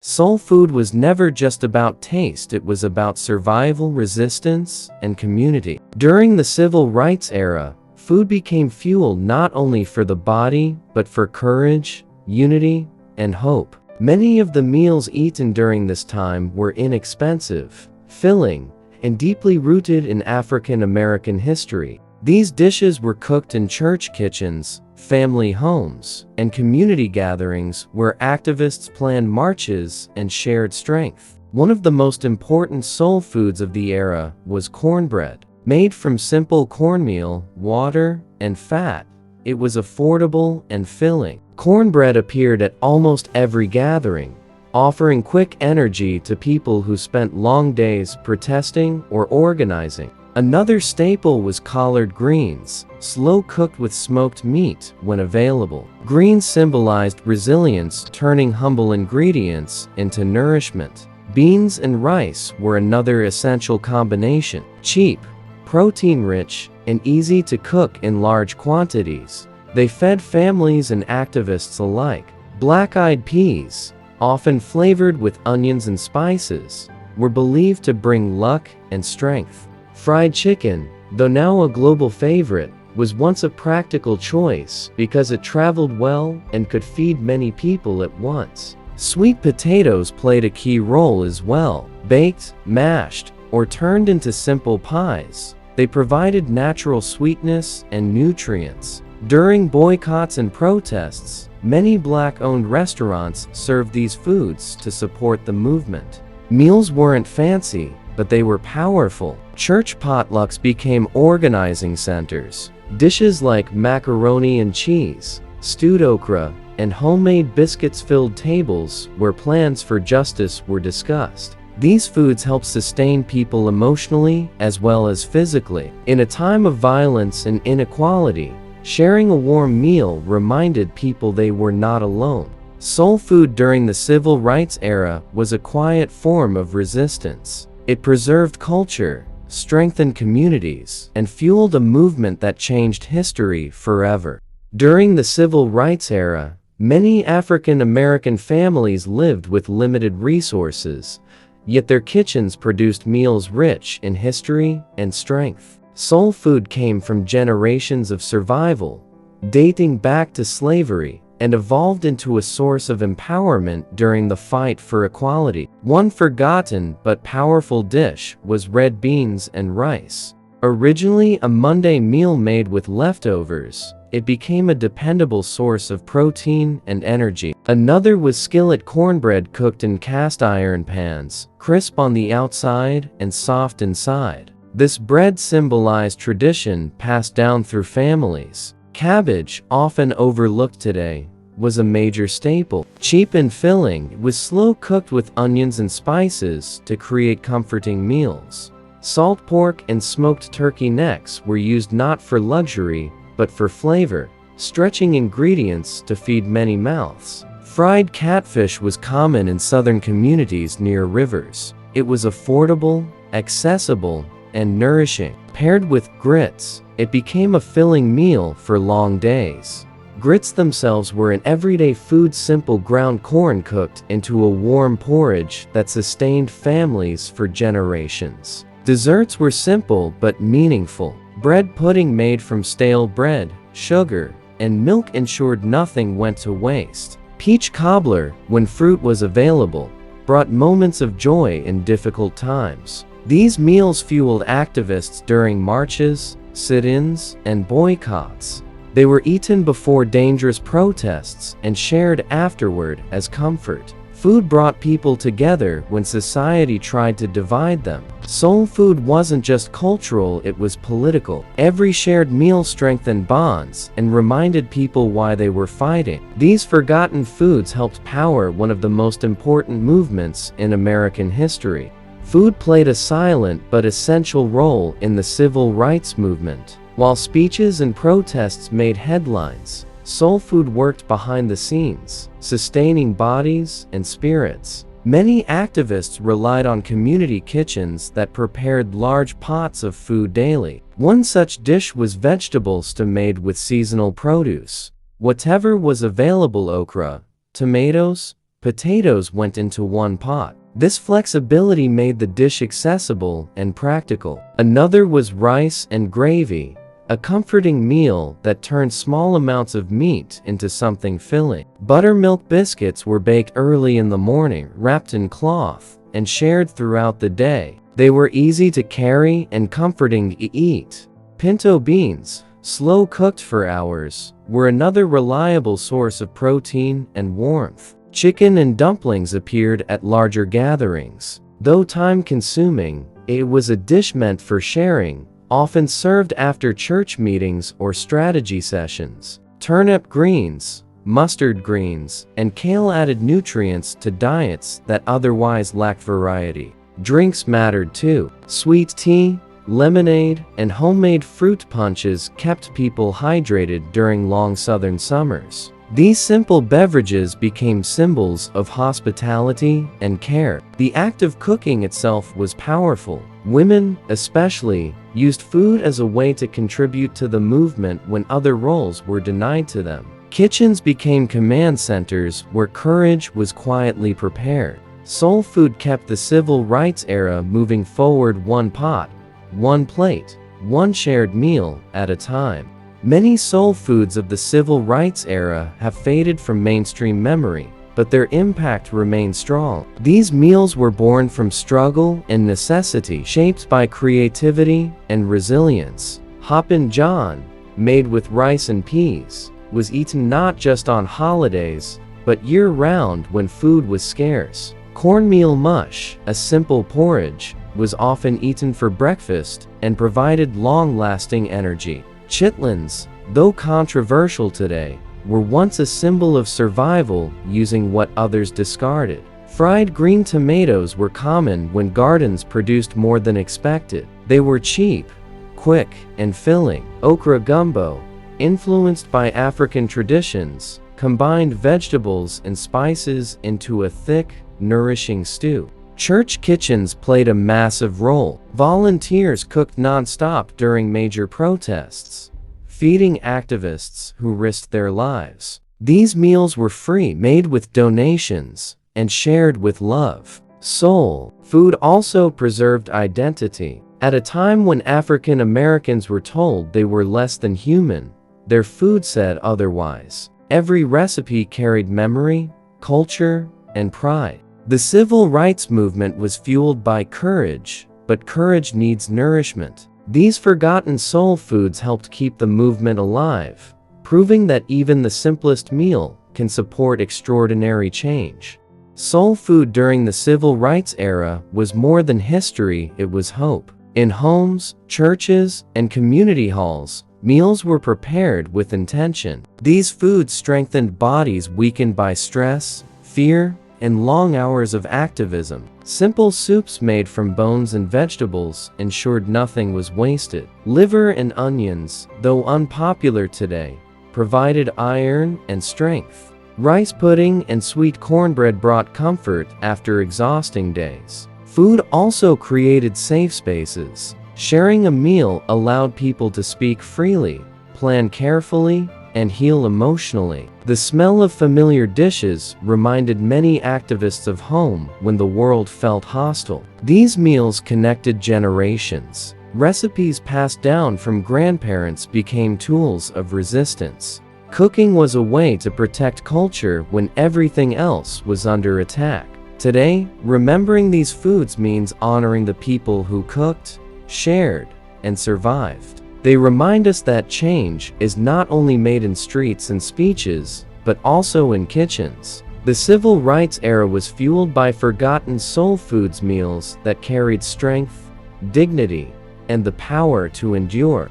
Soul food was never just about taste, it was about survival, resistance, and community. During the civil rights era, food became fuel not only for the body, but for courage, unity, and hope. Many of the meals eaten during this time were inexpensive, filling, and deeply rooted in African American history. These dishes were cooked in church kitchens, family homes, and community gatherings where activists planned marches and shared strength. One of the most important soul foods of the era was cornbread. Made from simple cornmeal, water, and fat, it was affordable and filling. Cornbread appeared at almost every gathering, offering quick energy to people who spent long days protesting or organizing. Another staple was collard greens, slow-cooked with smoked meat when available. Greens symbolized resilience, turning humble ingredients into nourishment. Beans and rice were another essential combination. Cheap, protein-rich, and easy to cook in large quantities, they fed families and activists alike. Black-eyed peas, often flavored with onions and spices, were believed to bring luck and strength. Fried chicken, though now a global favorite, was once a practical choice because it traveled well and could feed many people at once. Sweet potatoes played a key role as well. Baked, mashed, or turned into simple pies, they provided natural sweetness and nutrients. During boycotts and protests, many Black-owned restaurants served these foods to support the movement. Meals weren't fancy, but they were powerful. Church potlucks became organizing centers. Dishes like macaroni and cheese, stewed okra, and homemade biscuits filled tables where plans for justice were discussed. These foods helped sustain people emotionally as well as physically. In a time of violence and inequality, sharing a warm meal reminded people they were not alone. Soul food during the civil rights era was a quiet form of resistance. It preserved culture, strengthened communities, and fueled a movement that changed history forever. During the civil rights era, many African American families lived with limited resources, yet their kitchens produced meals rich in history and strength. Soul food came from generations of survival, dating back to slavery, and evolved into a source of empowerment during the fight for equality. One forgotten but powerful dish was red beans and rice. Originally a Monday meal made with leftovers, it became a dependable source of protein and energy. Another was skillet cornbread cooked in cast iron pans, crisp on the outside and soft inside. This bread symbolized tradition passed down through families. Cabbage, often overlooked today, was a major staple. Cheap and filling, it was slow cooked with onions and spices to create comforting meals. Salt pork and smoked turkey necks were used not for luxury, but for flavor, stretching ingredients to feed many mouths. Fried catfish was common in southern communities near rivers. It was affordable, accessible, and nourishing. Paired with grits, it became a filling meal for long days. Grits themselves were an everyday food, simple ground corn cooked into a warm porridge that sustained families for generations. Desserts were simple but meaningful. Bread pudding made from stale bread, sugar, and milk ensured nothing went to waste. Peach cobbler, when fruit was available, brought moments of joy in difficult times. These meals fueled activists during marches, sit-ins, and boycotts. They were eaten before dangerous protests and shared afterward as comfort. Food brought people together when society tried to divide them. Soul food wasn't just cultural, it was political. Every shared meal strengthened bonds and reminded people why they were fighting. These forgotten foods helped power one of the most important movements in American history. Food played a silent but essential role in the civil rights movement. While speeches and protests made headlines, soul food worked behind the scenes, sustaining bodies and spirits. Many activists relied on community kitchens that prepared large pots of food daily. One such dish was vegetable stew made with seasonal produce. Whatever was available: okra, tomatoes, potatoes went into one pot. This flexibility made the dish accessible and practical. Another was rice and gravy, a comforting meal that turned small amounts of meat into something filling. Buttermilk biscuits were baked early in the morning, wrapped in cloth, and shared throughout the day. They were easy to carry and comforting to eat. Pinto beans, slow cooked for hours, were another reliable source of protein and warmth. Chicken and dumplings appeared at larger gatherings. Though time-consuming, it was a dish meant for sharing, often served after church meetings or strategy sessions. Turnip greens, mustard greens, and kale added nutrients to diets that otherwise lacked variety. Drinks mattered too. Sweet tea, lemonade, and homemade fruit punches kept people hydrated during long southern summers. These simple beverages became symbols of hospitality and care. The act of cooking itself was powerful. Women, especially, used food as a way to contribute to the movement when other roles were denied to them. Kitchens became command centers where courage was quietly prepared. Soul food kept the civil rights era moving forward, one pot, one plate, one shared meal at a time. Many soul foods of the civil rights era have faded from mainstream memory, but their impact remains strong. These meals were born from struggle and necessity, shaped by creativity and resilience. Hoppin' John, made with rice and peas, was eaten not just on holidays, but year-round when food was scarce. Cornmeal mush, a simple porridge, was often eaten for breakfast and provided long-lasting energy. Chitlins, though controversial today, were once a symbol of survival, using what others discarded. Fried green tomatoes were common when gardens produced more than expected. They were cheap, quick, and filling. Okra gumbo, influenced by African traditions, combined vegetables and spices into a thick, nourishing stew. Church kitchens played a massive role. Volunteers cooked non-stop during major protests, feeding activists who risked their lives. These meals were free, made with donations, and shared with love. Soul food also preserved identity. At a time when African Americans were told they were less than human, their food said otherwise. Every recipe carried memory, culture, and pride. The civil rights movement was fueled by courage, but courage needs nourishment. These forgotten soul foods helped keep the movement alive, proving that even the simplest meal can support extraordinary change. Soul food during the civil rights era was more than history, it was hope. In homes, churches, and community halls, meals were prepared with intention. These foods strengthened bodies weakened by stress, fear, and long hours of activism. Simple soups made from bones and vegetables ensured nothing was wasted. Liver and onions, though unpopular today, provided iron and strength. Rice pudding and sweet cornbread brought comfort after exhausting days. Food also created safe spaces. Sharing a meal allowed people to speak freely, plan carefully, and heal emotionally. The smell of familiar dishes reminded many activists of home when the world felt hostile. These meals connected generations. Recipes passed down from grandparents became tools of resistance. Cooking was a way to protect culture when everything else was under attack. Today, remembering these foods means honoring the people who cooked, shared, and survived. They remind us that change is not only made in streets and speeches, but also in kitchens. The civil rights era was fueled by forgotten soul foods meals that carried strength, dignity, and the power to endure.